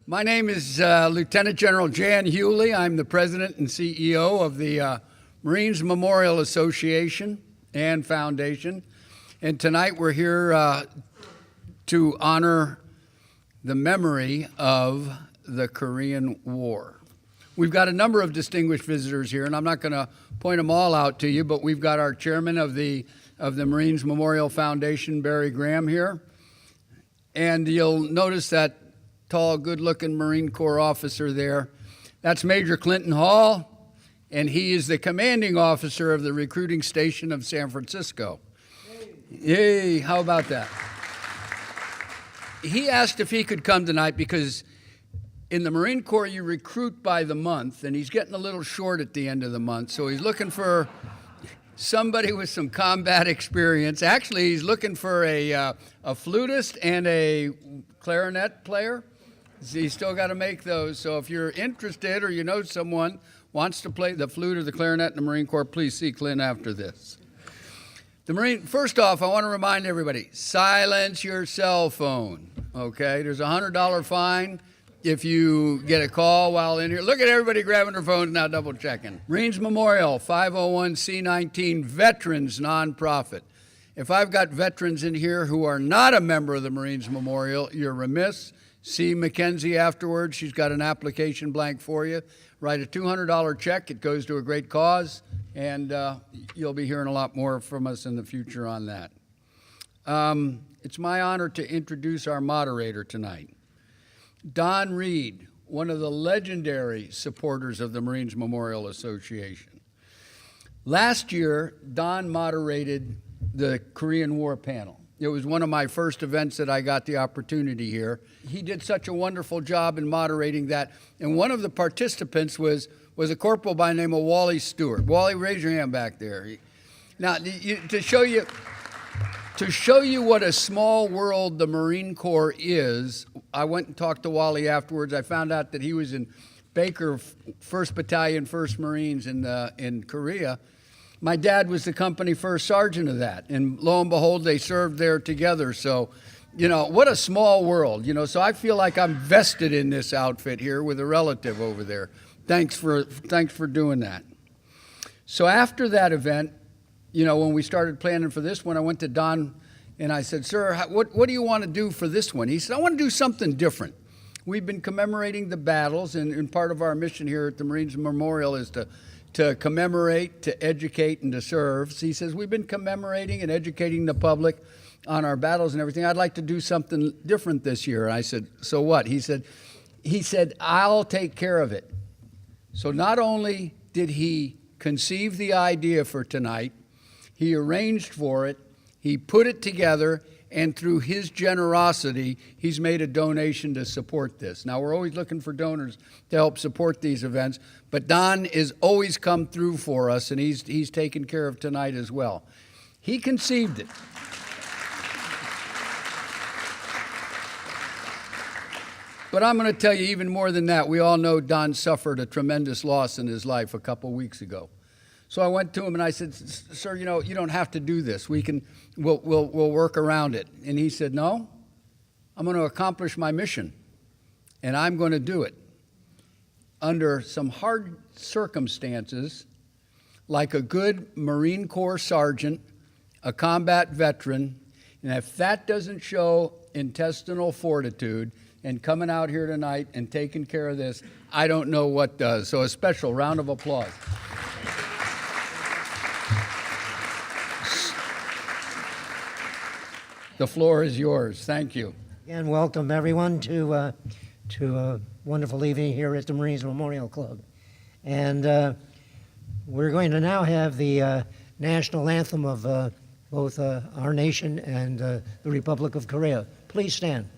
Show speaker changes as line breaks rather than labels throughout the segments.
My name is Lieutenant General Jan Hewley. I'm the President and CEO of the Marines Memorial Association and Foundation. And tonight we're here to honor the memory of the Korean War. We've got a number of distinguished visitors here, and I'm not going to point them all out to you, but we've got our chairman of the Marines Memorial Foundation, Barry Graham, here. And you'll notice that tall, good-looking Marine Corps officer there. That's Major Clinton Hall, and he is the commanding officer of the recruiting station of San Francisco. Yay, how about that? He asked if he could come tonight because in the Marine Corps you recruit by the month, and he's getting a little short at the end of the month, so he's looking for somebody with some combat experience. Actually, he's looking for a flutist and a clarinet player. He's still got to make those. So if you're interested or you know someone wants to play the flute or the clarinet in the Marine Corps, please see Clint after this. First off, I want to remind everybody, silence your cell phone, okay? There's a $100 fine if you get a call while in here. Look at everybody grabbing their phones now, double checking. Marines Memorial, 501c19, veterans nonprofit. If I've got veterans in here who are not a member of the Marines Memorial, you're remiss. See Mackenzie afterwards. She's got an application blank for you. Write a $200 check. It goes to a great cause, and you'll be hearing a lot more from us in the future on that. It's my honor to introduce our moderator tonight, Don Reid, one of the legendary supporters of the Marines Memorial Association. Last year, Don moderated the Korean War panel. It was one of my first events that I got the opportunity here. He did such a wonderful job in moderating that. And one of the participants was a corporal by the name of Wally Stewart. Wally, raise your hand back there. Now, to show you what a small world the Marine Corps is, I went and talked to Wally afterwards. I found out that he was in Baker, 1st Battalion, 1st Marines in Korea. My dad was the company first sergeant of that, and lo and behold, they served there together. So, what a small world, So I feel like I'm vested in this outfit here with a relative over there. Thanks for doing that. So after that event, when we started planning for this one, I went to Don and I said, "Sir, what do you want to do for this one?" He said, "I want to do something different. We've been commemorating the battles, and part of our mission here at the Marines Memorial is to commemorate, to educate, and to serve." So he says, "We've been commemorating and educating the public on our battles and everything. I'd like to do something different this year." And I said, "So what?" He said, "I'll take care of it." So not only did he conceive the idea for tonight, he arranged for it, he put it together, and through his generosity, he's made a donation to support this. Now, we're always looking for donors to help support these events, but Don has always come through for us, and he's taken care of tonight as well. He conceived it. But I'm going to tell you even more than that. We all know Don suffered a tremendous loss in his life a couple weeks ago. So I went to him and I said, "Sir, you don't have to do this. We'll work around it." And he said, "No, I'm going to accomplish my mission, and I'm going to do it under some hard circumstances, like a good Marine Corps sergeant, a combat veteran, and if that doesn't show intestinal fortitude and coming out here tonight and taking care of this, I don't know what does." So a special round of applause. The floor is yours. Thank you.
And welcome everyone to a wonderful evening here at the Marines Memorial Club. And we're going to now have the national anthem of both our nation and the Republic of Korea. Please stand.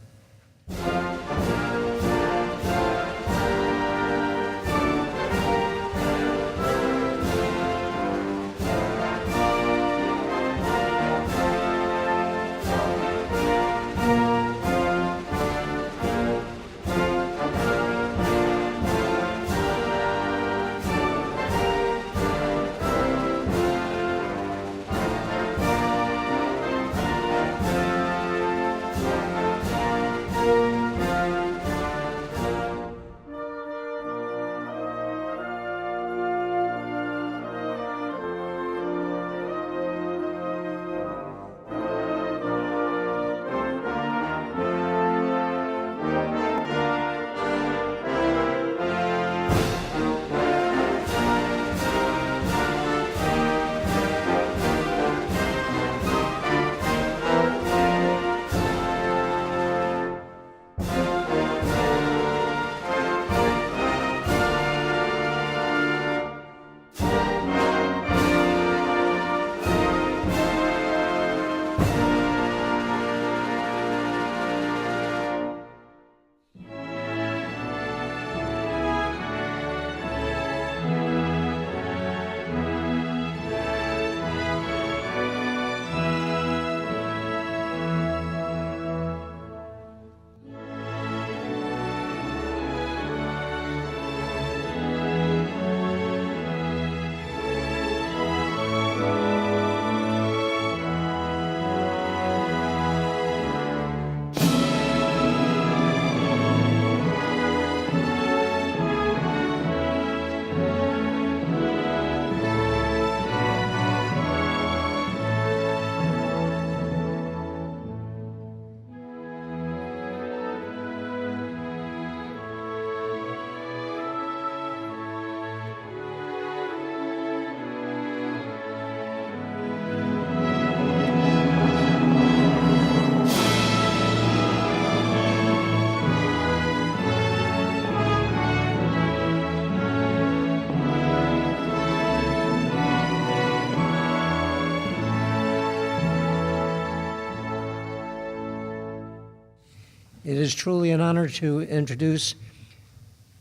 It is truly an honor to introduce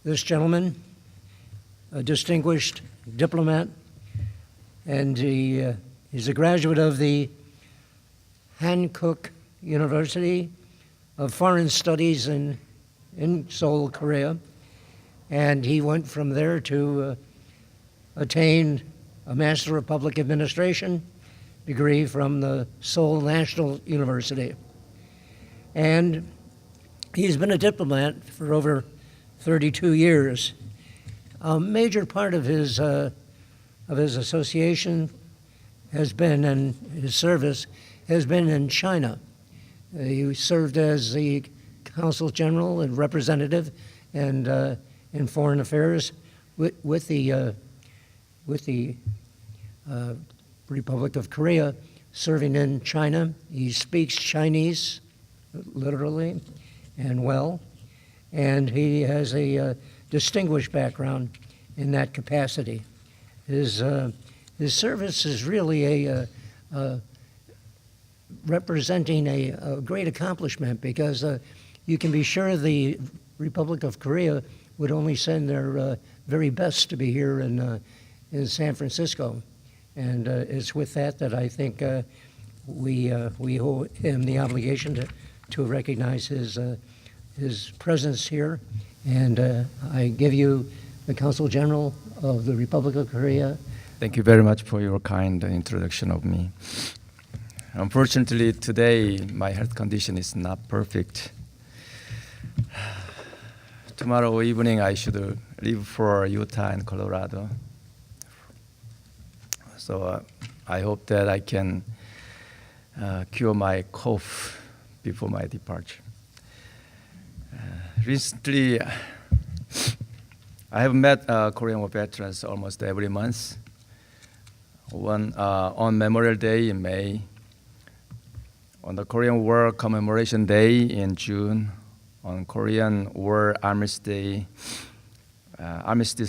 this gentleman, a distinguished diplomat, and he's a graduate of the Hankook University of Foreign Studies in Seoul, Korea, and he went from there to attain a Master of Public Administration degree from the Seoul National University. And he's been a diplomat for over 32 years. A major part of his association has been, and his service has been in China. He served as the Consul General and representative and in foreign affairs with the Republic of Korea, serving in China. He speaks Chinese, literally, and well, and he has a distinguished background in that capacity. His service is really representing a great accomplishment, because you can be sure the Republic of Korea would only send their very best to be here in San Francisco. And it's with that I think we owe him the obligation to recognize his presence here. And I give you the Consul General of the Republic of Korea.
Thank you very much for your kind introduction of me. Unfortunately, today my health condition is not perfect. Tomorrow evening I should leave for Utah and Colorado. So I hope that I can cure my cough before my departure. Recently, I have met Korean War veterans almost every month. One on Memorial Day in May, on the Korean War Commemoration Day in June, on Korean War Armistice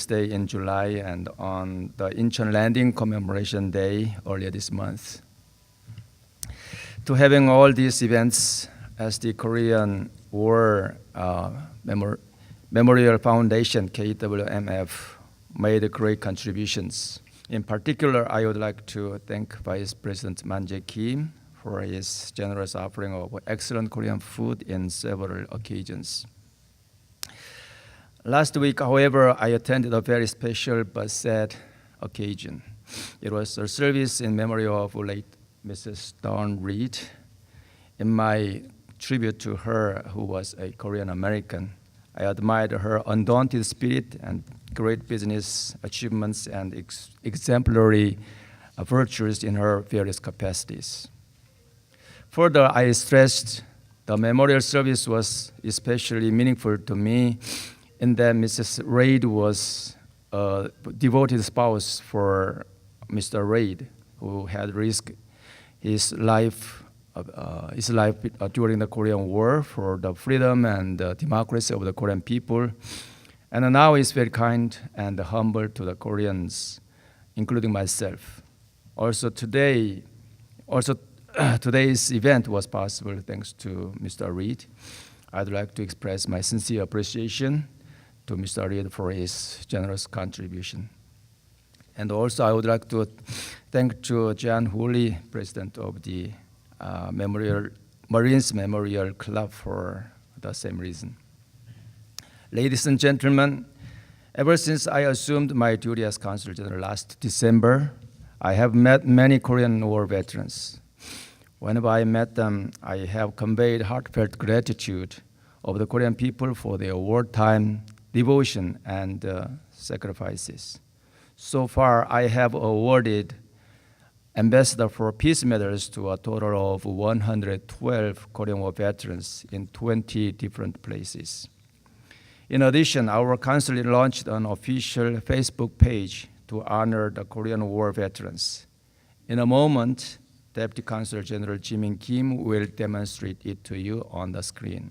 Day in July, and on the Incheon Landing Commemoration Day earlier this month. To having all these events as the Korean War Memorial Foundation, KWMF, made great contributions. In particular, I would like to thank Vice President Jimin Kim for his generous offering of excellent Korean food in several occasions. Last week, however, I attended a very special but sad occasion. It was a service in memory of late Mrs. Reid. In my tribute to her, who was a Korean American, I admired her undaunted spirit and great business achievements and exemplary virtues in her various capacities. Further, I stressed the memorial service was especially meaningful to me in that Mrs. Reid was a devoted spouse for Mr. Reid, who had risked his life during the Korean War for the freedom and democracy of the Korean people, and now is very kind and humble to the Koreans, including myself. Today's event was possible thanks to Mr. Reid. I'd like to express my sincere appreciation to Mr. Reid for his generous contribution. And also I would like to thank Jan Hooley, president of the Marines Memorial Club, for the same reason. Ladies and gentlemen, ever since I assumed my duty as Consul General last December, I have met many Korean War veterans. Whenever I met them, I have conveyed heartfelt gratitude of the Korean people for their wartime devotion and sacrifices. So far, I have awarded Ambassador for Peace medals to a total of 112 Korean War veterans in 20 different places. In addition, our consulate launched an official Facebook page to honor the Korean War veterans. In a moment, Deputy Consul General Jimin Kim will demonstrate it to you on the screen.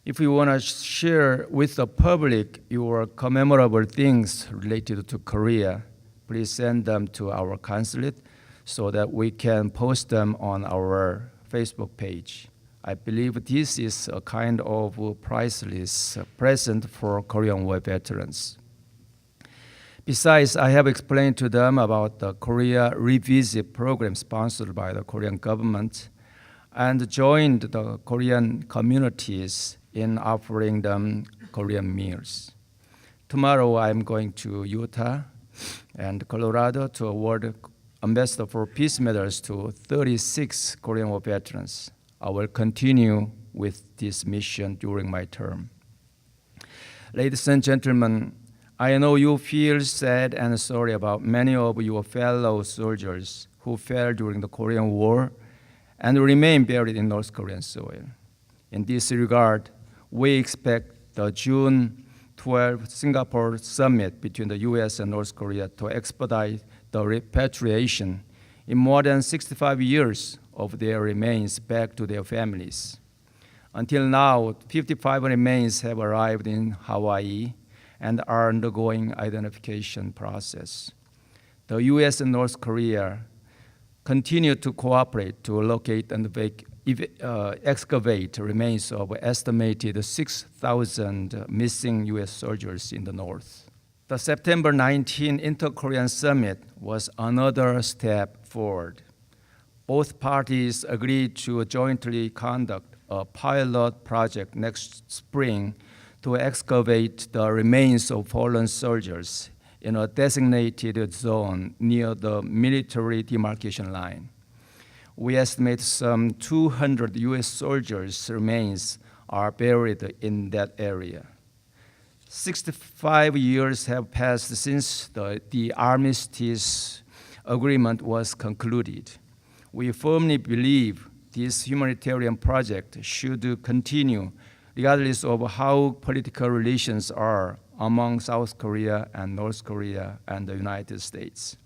If you want to share with the public your commemorable things related to Korea, please send them to our consulate so that we can post them on our Facebook page. I believe this is a kind of priceless present for Korean War veterans. Besides, I have explained to them about the Korea Revisit program sponsored by the Korean government and joined the Korean communities in offering them Korean meals. Tomorrow, I'm going to Utah and Colorado to award Ambassador for Peace medals to 36 Korean War veterans. I will continue with this mission during my term. Ladies and gentlemen, I know you feel sad and sorry about many of your fellow soldiers who fell during the Korean War and remain buried in North Korean soil. In this regard, we expect the June 12 Singapore summit between the US and North Korea to expedite the repatriation in more than 65 years of their remains back to their families. Until now, 55 remains have arrived in Hawaii and are undergoing identification process. The US and North Korea continue to cooperate to locate and excavate remains of estimated 6,000 missing US soldiers in the North. The September 19 Inter-Korean Summit was another step forward. Both parties agreed to jointly conduct a pilot project next spring to excavate the remains of fallen soldiers in a designated zone near the military demarcation line. We estimate some 200 US soldiers' remains are buried in that area. 65 years have passed since the armistice agreement was concluded. We firmly believe this humanitarian project should continue regardless of how political relations are among South Korea and North Korea and the United States.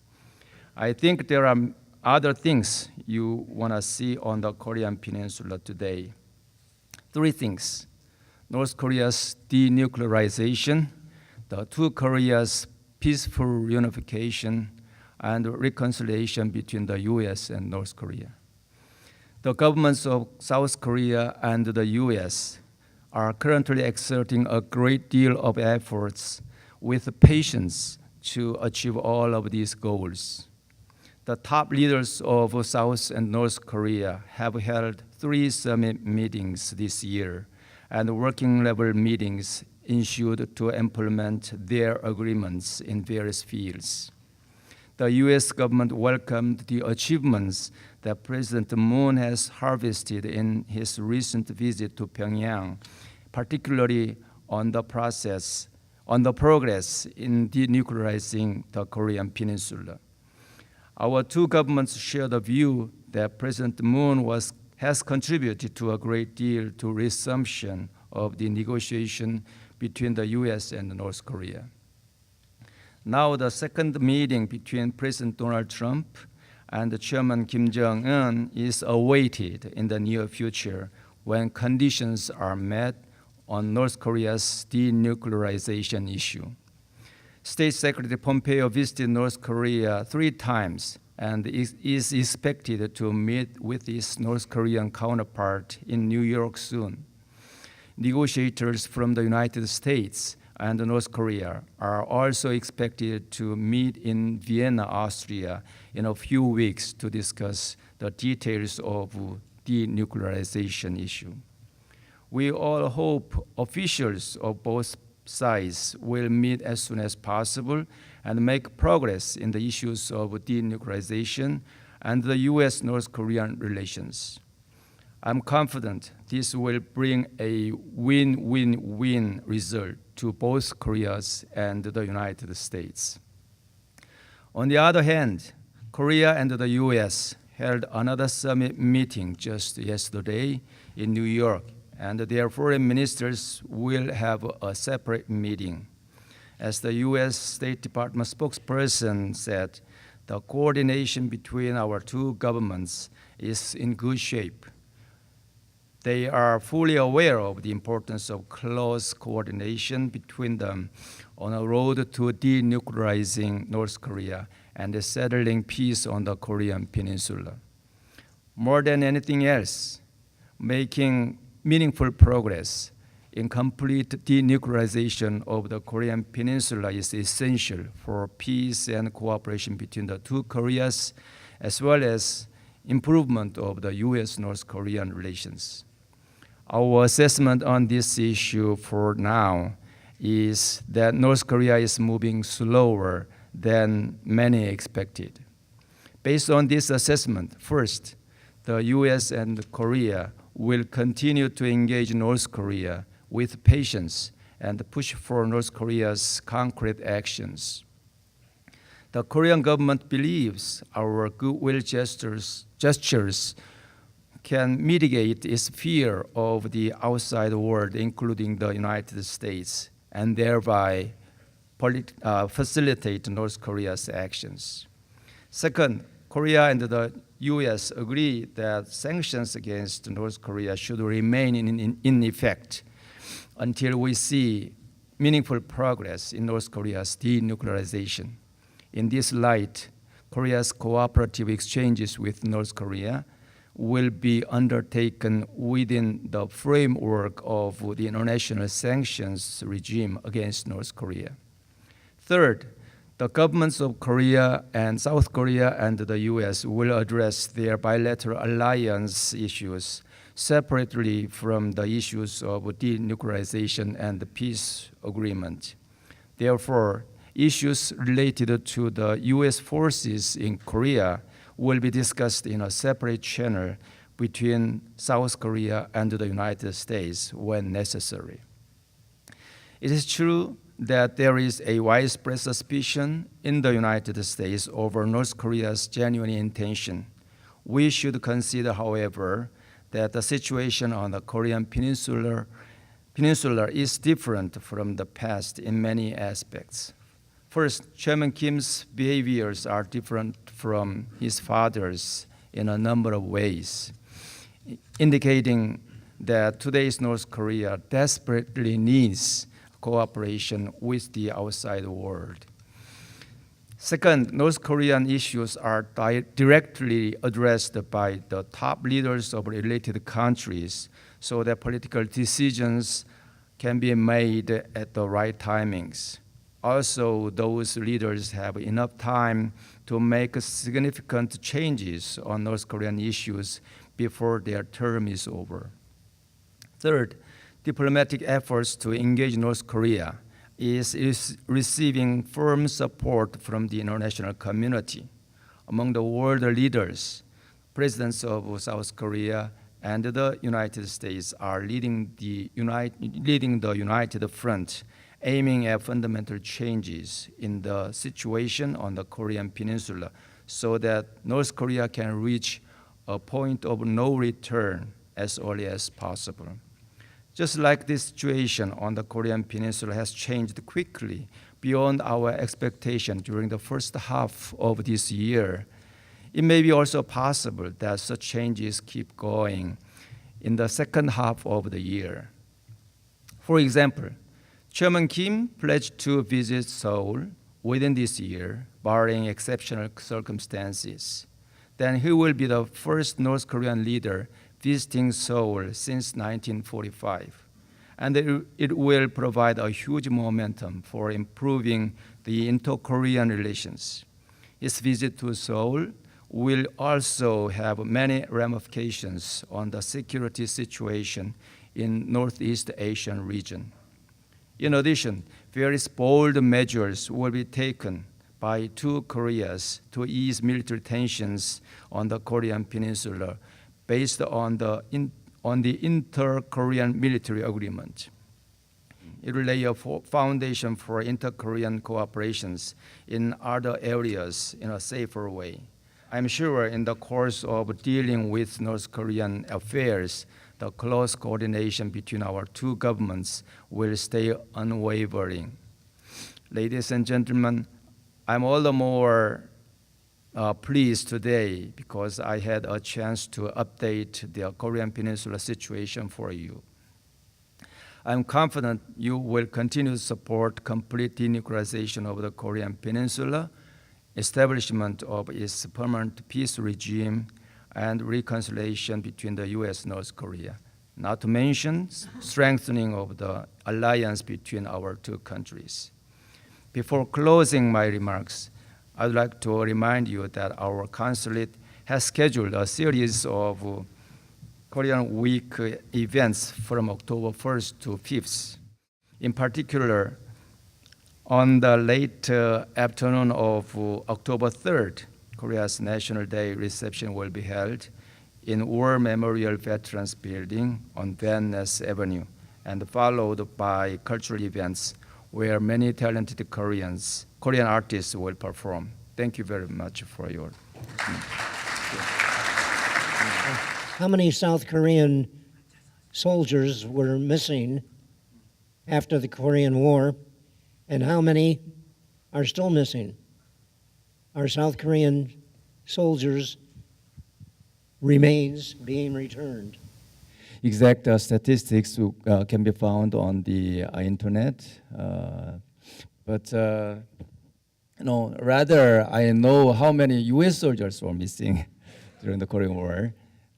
I think there are other things you want to see on the Korean Peninsula today. 3 things: North Korea's denuclearization, the two Koreas' peaceful unification, and reconciliation between the US and North Korea. The governments of South Korea and the US are currently exerting a great deal of efforts with patience to achieve all of these goals. The top leaders of South and North Korea have held 3 summit meetings this year, and working level meetings ensued to implement their agreements in various fields. The US government welcomed the achievements that President Moon has harvested in his recent visit to Pyongyang, particularly on the progress in denuclearizing the Korean Peninsula. Our two governments share the view that President Moon has contributed to a great deal to resumption of the negotiation between the US and North Korea. Now the second meeting between President Donald Trump and Chairman Kim Jong-un is awaited in the near future when conditions are met on North Korea's denuclearization issue. State Secretary Pompeo visited North Korea 3 times and is expected to meet with his North Korean counterpart in New York soon. Negotiators from the United States and North Korea are also expected to meet in Vienna, Austria in a few weeks to discuss the details of the denuclearization issue. We all hope officials of both sides will meet as soon as possible and make progress in the issues of denuclearization and the US-North Korean relations. I'm confident this will bring a win-win-win result to both Koreas and the United States. On the other hand, Korea and the US held another summit meeting just yesterday in New York, and their foreign ministers will have a separate meeting. As the US State Department spokesperson said, the coordination between our two governments is in good shape. They are fully aware of the importance of close coordination between them on a road to denuclearizing North Korea and settling peace on the Korean Peninsula. More than anything else, making meaningful progress in complete denuclearization of the Korean Peninsula is essential for peace and cooperation between the two Koreas, as well as improvement of the U.S.-North Korean relations. Our assessment on this issue for now is that North Korea is moving slower than many expected. Based on this assessment, first, the U.S. and Korea will continue to engage North Korea with patience and push for North Korea's concrete actions. The Korean government believes our goodwill gestures can mitigate its fear of the outside world, including the United States, and thereby facilitate North Korea's actions. Second, Korea and the U.S. agree that sanctions against North Korea should remain in effect until we see meaningful progress in North Korea's denuclearization. In this light, Korea's cooperative exchanges with North Korea will be undertaken within the framework of the international sanctions regime against North Korea. Third, the governments of Korea and South Korea and the U.S. will address their bilateral alliance issues separately from the issues of denuclearization and the peace agreement. Therefore, issues related to the U.S. forces in Korea will be discussed in a separate channel between South Korea and the United States when necessary. It is true that there is a widespread suspicion in the United States over North Korea's genuine intention. We should consider, however, that the situation on the Korean Peninsula is different from the past in many aspects. First, Chairman Kim's behaviors are different from his father's in a number of ways, indicating that today's North Korea desperately needs cooperation with the outside world. Second, North Korean issues are directly addressed by the top leaders of related countries so that political decisions can be made at the right timings. Also, those leaders have enough time to make significant changes on North Korean issues before their term is over. Third, diplomatic efforts to engage North Korea is receiving firm support from the international community. Among the world leaders, presidents of South Korea and the United States are leading the United Front, aiming at fundamental changes in the situation on the Korean Peninsula so that North Korea can reach a point of no return as early as possible. Just like this situation on the Korean Peninsula has changed quickly beyond our expectation during the first half of this year, it may be also possible that such changes keep going in the second half of the year. For example, Chairman Kim pledged to visit Seoul within this year, barring exceptional circumstances. Then he will be the first North Korean leader visiting Seoul since 1945. And it will provide a huge momentum for improving the inter-Korean relations. His visit to Seoul will also have many ramifications on the security situation in Northeast Asian region. In addition, various bold measures will be taken by two Koreas to ease military tensions on the Korean Peninsula based on the inter-Korean military agreement. It will lay a foundation for inter-Korean cooperations in other areas in a safer way. I'm sure in the course of dealing with North Korean affairs, the close coordination between our two governments will stay unwavering. Ladies and gentlemen, I'm all the more pleased today because I had a chance to update the Korean Peninsula situation for you. I'm confident you will continue to support complete denuclearization of the Korean Peninsula, establishment of its permanent peace regime, and reconciliation between the U.S. and North Korea, not to mention strengthening of the alliance between our two countries. Before closing my remarks, I'd like to remind you that our consulate has scheduled a series of Korean Week events from October 1st to 5th. In particular, on the late afternoon of October 3rd, Korea's National Day reception will be held in War Memorial Veterans Building on Van Ness Avenue, and followed by cultural events where many talented Korean artists will perform. Thank you very much for your.
How many South Korean soldiers were missing after the Korean War, and how many are still missing? Are South Korean soldiers' remains being returned?
Exact statistics can be found on the internet, but rather I know how many U.S. soldiers were missing during the Korean War.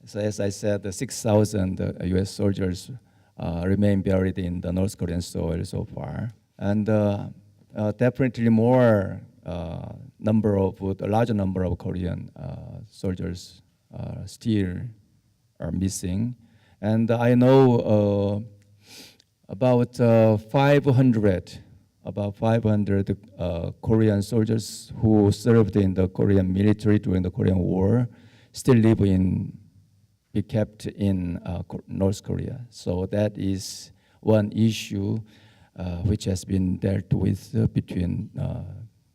So as I said, 6,000 U.S. soldiers remain buried in the North Korean soil so far, and definitely more a larger number of Korean soldiers still are missing. And I know about 500 Korean soldiers who served in the Korean military during the Korean War still be kept in North Korea. So that is one issue which has been dealt with between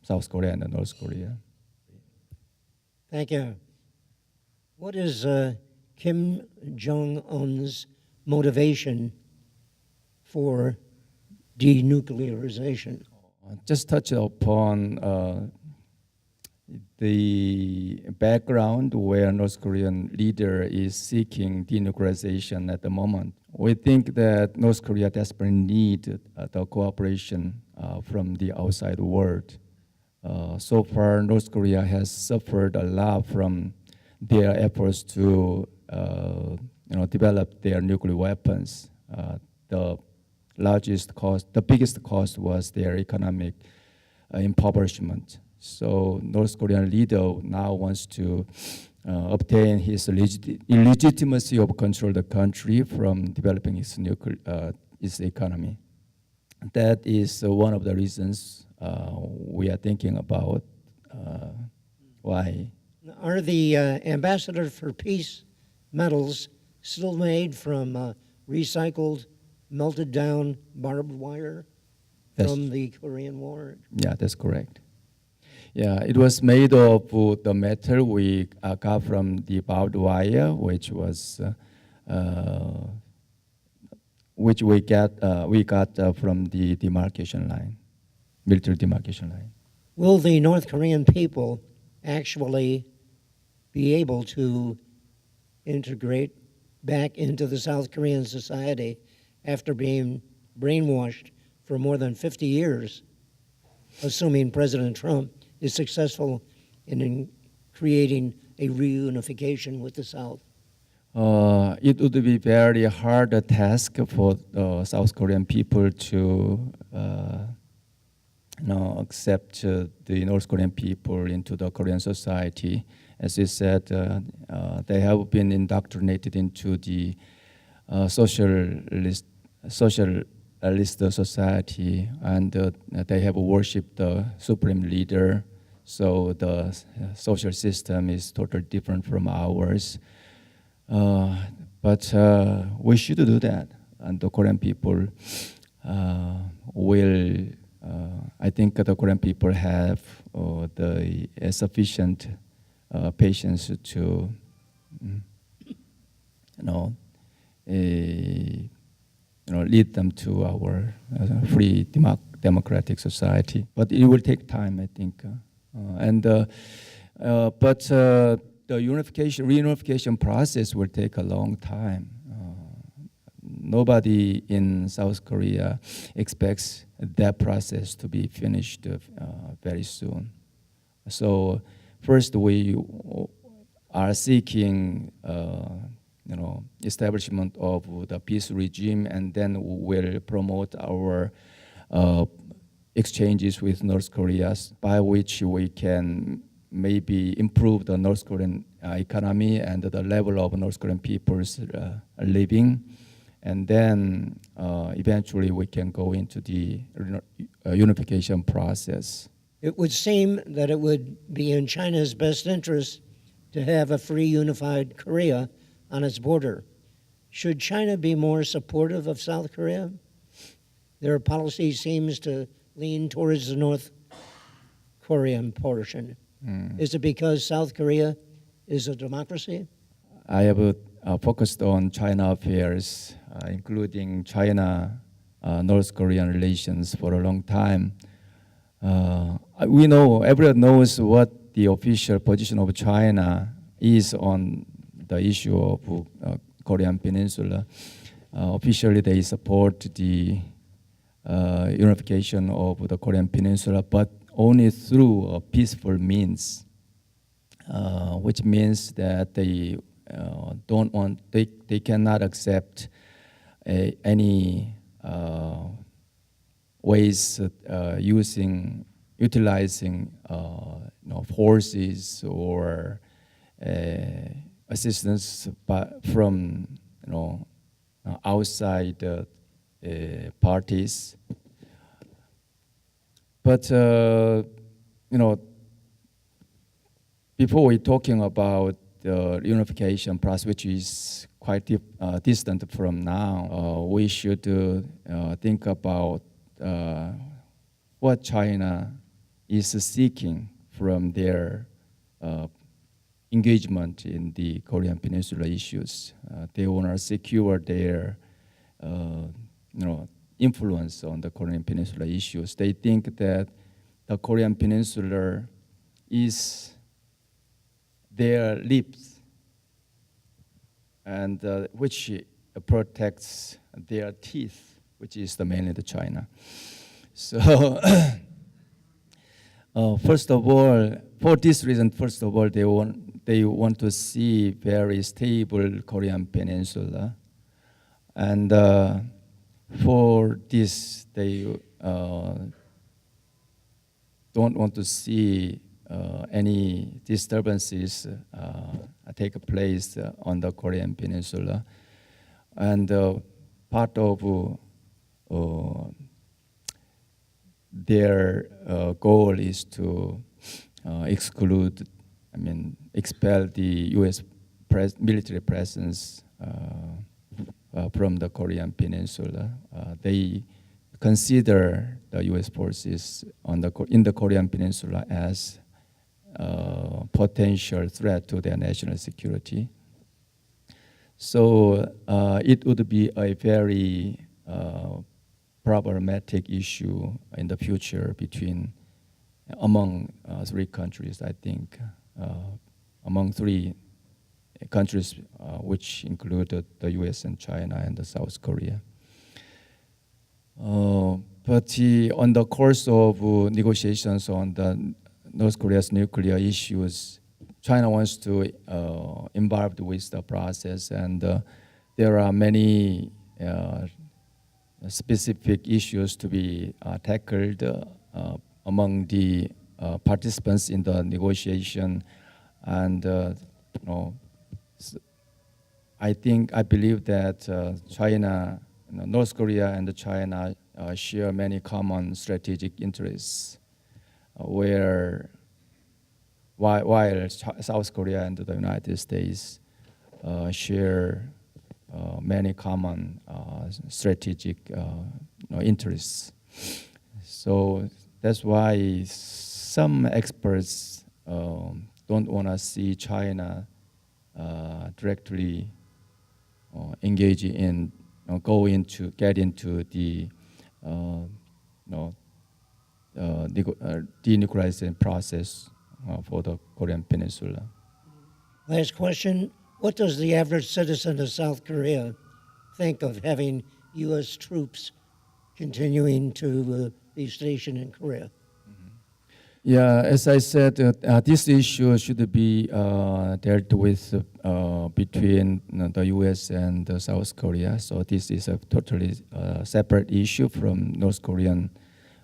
South Korea and North Korea.
Thank you. What is Kim Jong-un's motivation for denuclearization?
Just touch upon the background where North Korean leader is seeking denuclearization at the moment. We think that North Korea desperately needs the cooperation from the outside world. So far, North Korea has suffered a lot from their efforts to develop their nuclear weapons. The biggest cost was their economic impoverishment. So North Korean leader now wants to obtain his legitimacy of control the country from developing its economy. That is one of the reasons we are thinking about why.
Are the Ambassador for Peace medals still made from recycled, melted down barbed wire from the Korean War?
Yeah, that's correct. Yeah, it was made of the metal we got from the barbed wire, which we got from the demarcation line, military demarcation line.
Will the North Korean people actually be able to integrate back into the South Korean society after being brainwashed for more than 50 years, assuming President Trump is successful in creating a reunification with the South?
It would be very hard a task for South Korean people to accept the North Korean people into the Korean society. As you said, they have been indoctrinated into the socialist society, and they have worshipped the supreme leader. So the social system is totally different from ours. But we should do that, and the Korean people will. I think the Korean people have the sufficient patience to, lead them to our free democratic society. But it will take time, I think. But the reunification process will take a long time. Nobody in South Korea expects that process to be finished very soon. So first, we are seeking establishment of the peace regime, and then will promote our exchanges with North Korea, by which we can maybe improve the North Korean economy and the level of North Korean people's living. And then eventually we can go into the unification process.
It would seem that it would be in China's best interest to have a free, unified Korea on its border. Should China be more supportive of South Korea? Their policy seems to lean towards the North Korean portion. Is it because South Korea is a democracy?
I have focused on China affairs, including China-North Korean relations for a long time. We know, everyone knows what the official position of China is on the issue of Korean Peninsula. Officially, they support the unification of the Korean Peninsula, but only through peaceful means, which means that they they cannot accept any ways utilizing forces or assistance from outside parties. But before we're talking about the unification process, which is quite distant from now, we should think about what China is seeking from their engagement in the Korean Peninsula issues. They want to secure their influence on the Korean Peninsula issues. They think that the Korean Peninsula is their lips, and which protects their teeth, which is mainly the China. So, first of all, for this reason, first of all, they want to see very stable Korean Peninsula, and for this, they don't want to see any disturbances take place on the Korean Peninsula. And part of their goal is to expel the U.S. military presence from the Korean Peninsula. They consider the U.S. forces in the Korean Peninsula as a potential threat to their national security. So it would be a very problematic issue in the future among three countries, I think, among three countries which included the US and China and the South Korea. But on the course of negotiations on the North Korea's nuclear issues, China wants to involved with the process, and there are many specific issues to be tackled among the participants in the negotiation, and I believe that China, North Korea and China share many common strategic interests, while South Korea and the United States share many common strategic interests. So that's why some experts don't want to see China directly engage in get into the denuclearization process for the Korean Peninsula.
Last question. What does the average citizen of South Korea think of having U.S. troops continuing to be stationed in Korea?
Yeah, as I said, this issue should be dealt with between the U.S. and South Korea. So this is a totally separate issue from North Korean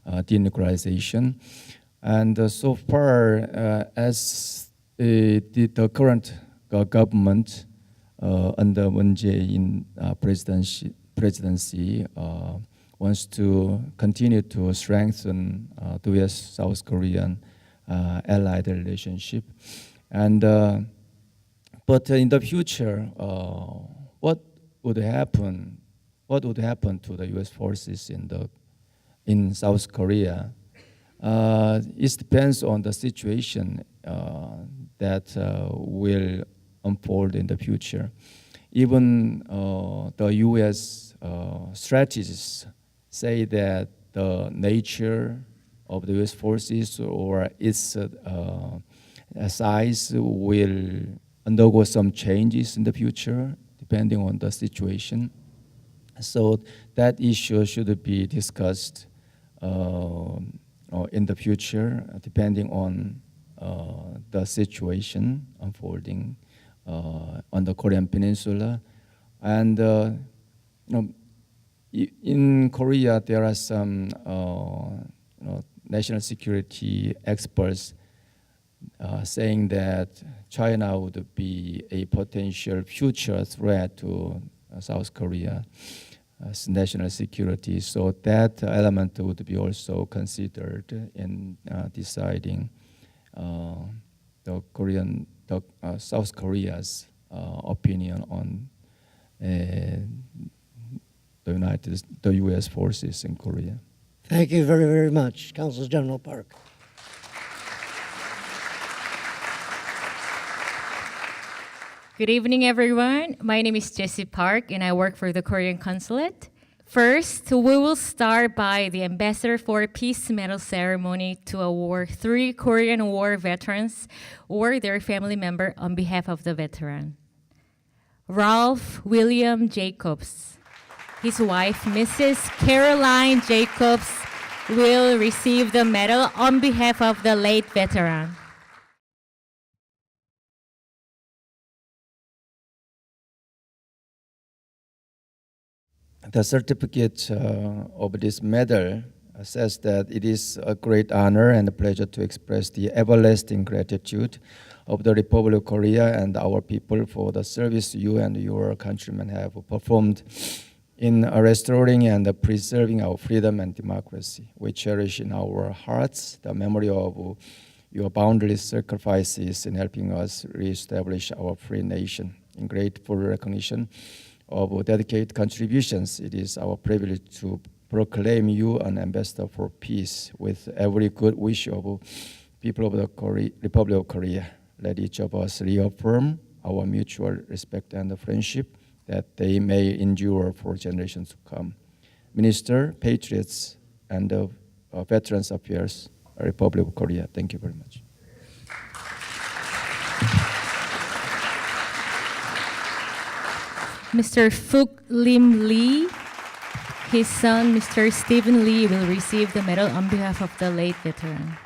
denuclearization. And so far, as the current government under Moon Jae-in presidency wants to continue to strengthen the U.S.-South Korean allied relationship. And but in the future, what would happen? What would happen to the U.S. forces in South Korea? It depends on the situation that will unfold in the future. Even the U.S. Strategists say that the nature of the U.S. forces or its size will undergo some changes in the future, depending on the situation. So that issue should be discussed in the future, depending on the situation unfolding on the Korean Peninsula. And in Korea, there are some national security experts saying that China would be a potential future threat to South Korea's national security. So that element would be also considered in deciding South Korea's opinion on the U.S. forces in Korea.
Thank you very, very much, Consul General Park.
Good evening, everyone. My name is Jessie Park, and I work for the Korean Consulate. First, we will start by the Ambassador for Peace Medal ceremony to award 3 Korean War veterans or their family member on behalf of the veteran. Ralph William Jacobs. His wife, Mrs. Carolyn Jacobs, will receive the medal on behalf of the late veteran.
The certificate of this medal says that it is a great honor and a pleasure to express the everlasting gratitude of the Republic of Korea and our people for the service you and your countrymen have performed in restoring and preserving our freedom and democracy. We cherish in our hearts the memory of your boundless sacrifices in helping us reestablish our free nation. In grateful recognition of dedicated contributions, it is our privilege to proclaim you an ambassador for peace with every good wish of people of the Republic of Korea. Let each of us reaffirm our mutual respect and friendship that they may endure for generations to come. Minister, Patriots, and Veterans Affairs, Republic of Korea. Thank you very much.
Mr. Fook Lim Lee, his son, Mr. Stephen Lee, will receive the medal on behalf of the late veteran.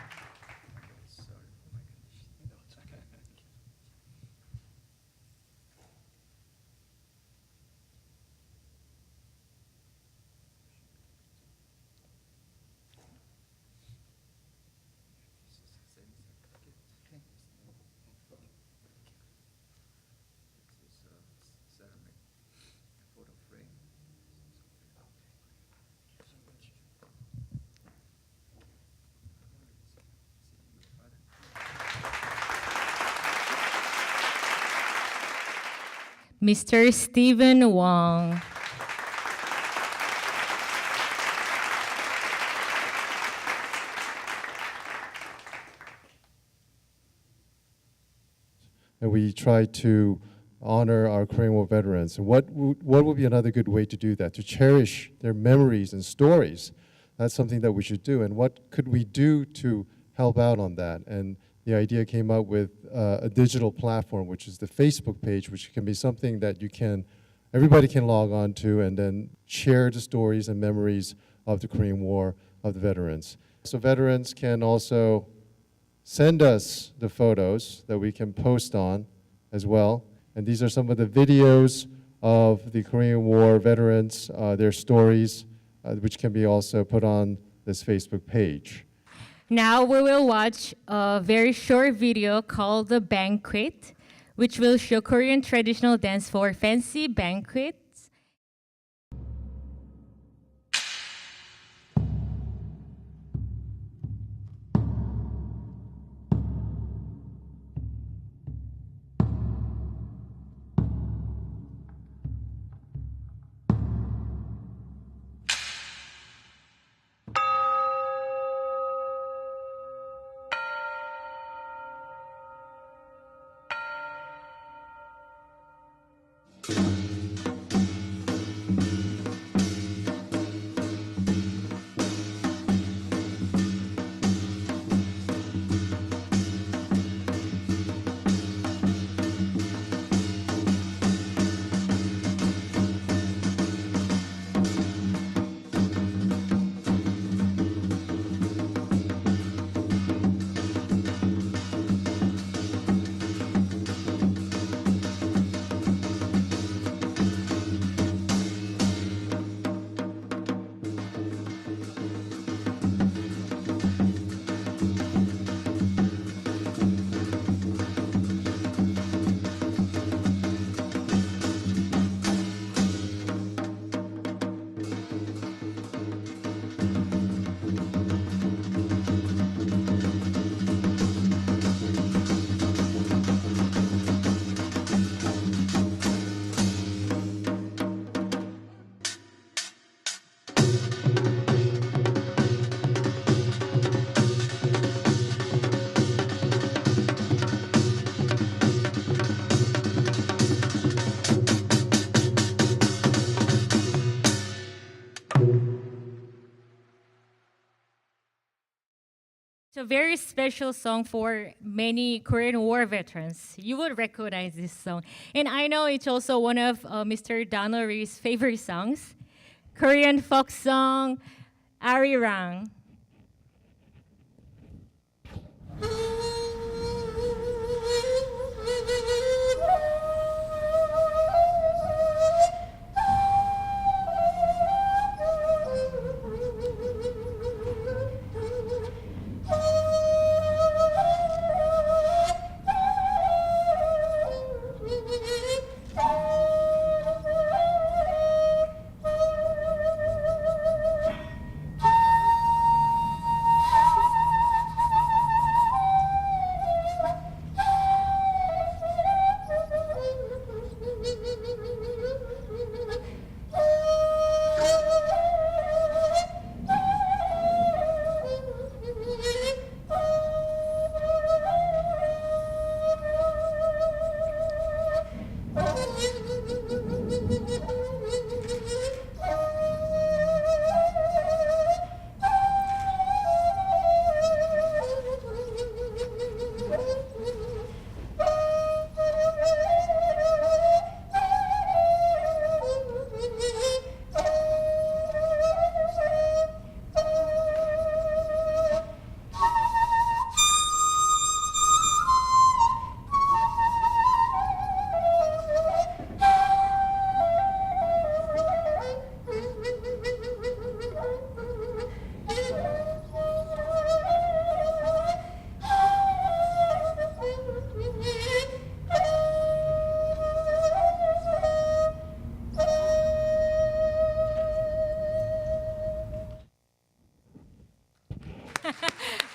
Mr. Stephen Wong.
And we try to honor our Korean War veterans. And what would be another good way to do that? To cherish their memories and stories. That's something that we should do. And what could we do to help out on that? And the idea came up with a digital platform, which is the Facebook page, which can be something that everybody can log on to and then share the stories and memories of the Korean War, of the veterans. So veterans can also send us the photos that we can post on as well. And these are some of the videos of the Korean War veterans, their stories, which can be also put on this Facebook page.
Now we will watch a very short video called The Banquet, which will show Korean traditional dance for fancy banquets. It's a very special song for many Korean War veterans. You would recognize this song. And I know it's also one of Mr. Donnery's favorite songs, Korean folk song, Arirang.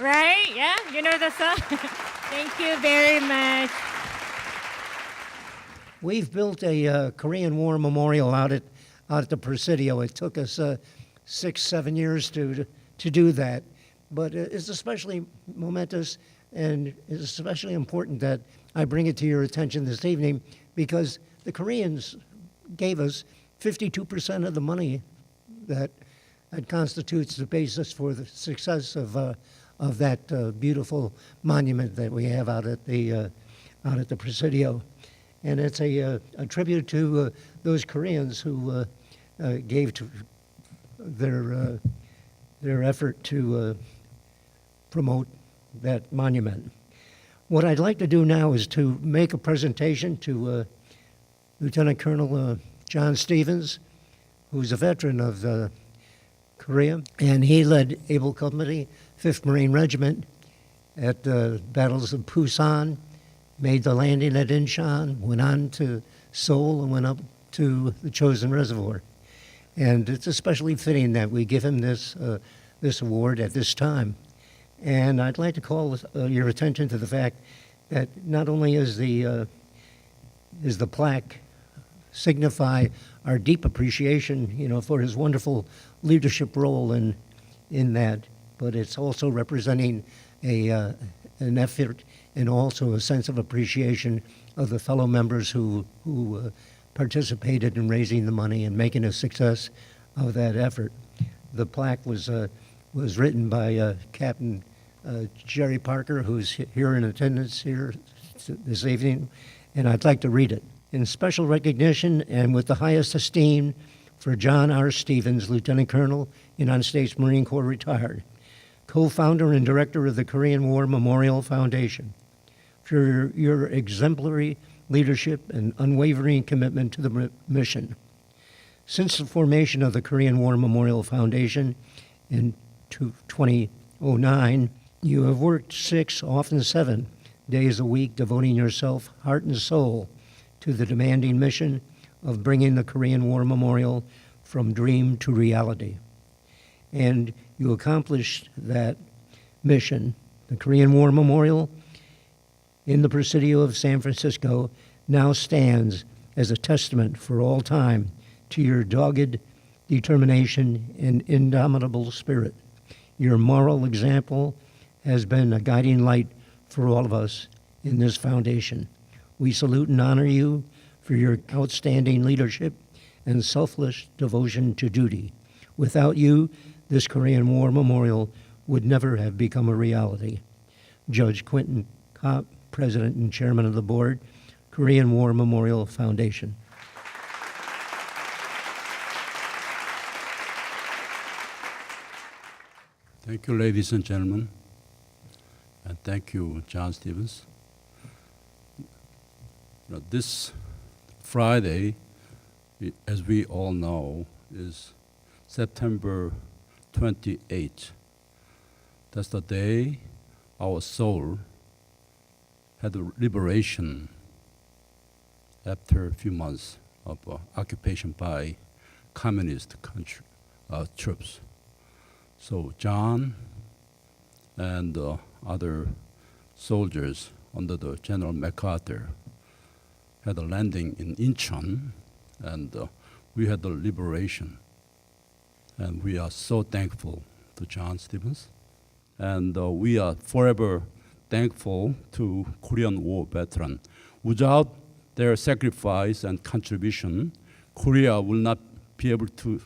Right? Yeah? You know the song? Thank you very much.
We've built a Korean War memorial out at the Presidio. It took us 6-7 years to do that, but it's especially momentous and it's especially important that I bring it to your attention this evening because the Koreans gave us 52% of the money that constitutes the basis for the success of that beautiful monument that we have out at the Presidio. And it's a tribute to those Koreans who gave to their effort to promote that monument. What I'd like to do now is to make a presentation to Lieutenant Colonel John Stevens, who's a veteran of Korea, and he led Able Company, 5th Marine Regiment, at the battles of Pusan, made the landing at Incheon, went on to Seoul, and went up to the Chosin Reservoir. And it's especially fitting that we give him this award at this time. And I'd like to call your attention to the fact that not only is the plaque signify our deep appreciation, for his wonderful leadership role in that, but it's also representing an effort and also a sense of appreciation of the fellow members who participated in raising the money and making a success of that effort. The plaque was written by Captain Jerry Parker, who's here in attendance here this evening, and I'd like to read it. In special recognition and with the highest esteem for John R. Stevens, Lieutenant Colonel, United States Marine Corps retired, co-founder and director of the Korean War Memorial Foundation, for your exemplary leadership and unwavering commitment to the mission. Since the formation of the Korean War Memorial Foundation in 2009, you have worked 6, often 7, days a week, devoting yourself heart and soul to the demanding mission of bringing the Korean War Memorial from dream to reality. And you accomplished that mission. The Korean War Memorial in the Presidio of San Francisco now stands as a testament for all time to your dogged determination and indomitable spirit. Your moral example has been a guiding light for all of us in this foundation. We salute and honor you for your outstanding leadership and selfless devotion to duty. Without you, this Korean War Memorial would never have become a reality. Judge Quentin Kopp, President and Chairman of the Board, Korean War Memorial Foundation.
Thank you, ladies and gentlemen, and thank you, John Stevens. This Friday, as we all know, is September 28th. That's the day our soul had a liberation after a few months of occupation by communist troops. So John and other soldiers under the General MacArthur had a landing in Incheon, and we had the liberation. And we are so thankful to John Stevens. And we are forever thankful to Korean War veterans. Without their sacrifice and contribution, Korea will not be able to,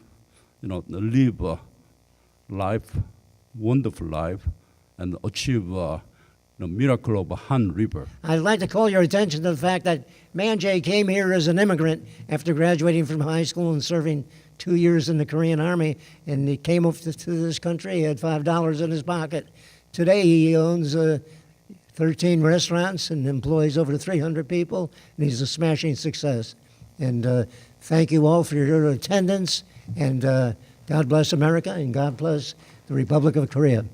live a life, wonderful life, and achieve the miracle of Han River.
I'd like to call your attention to the fact that Manjae came here as an immigrant after graduating from high school and serving 2 years in the Korean Army, and he came up to this country. He had $5 in his pocket. Today he owns 13 restaurants and employs over 300 people, and he's a smashing success. And thank you all for your attendance, and God bless America, and God bless the Republic of Korea.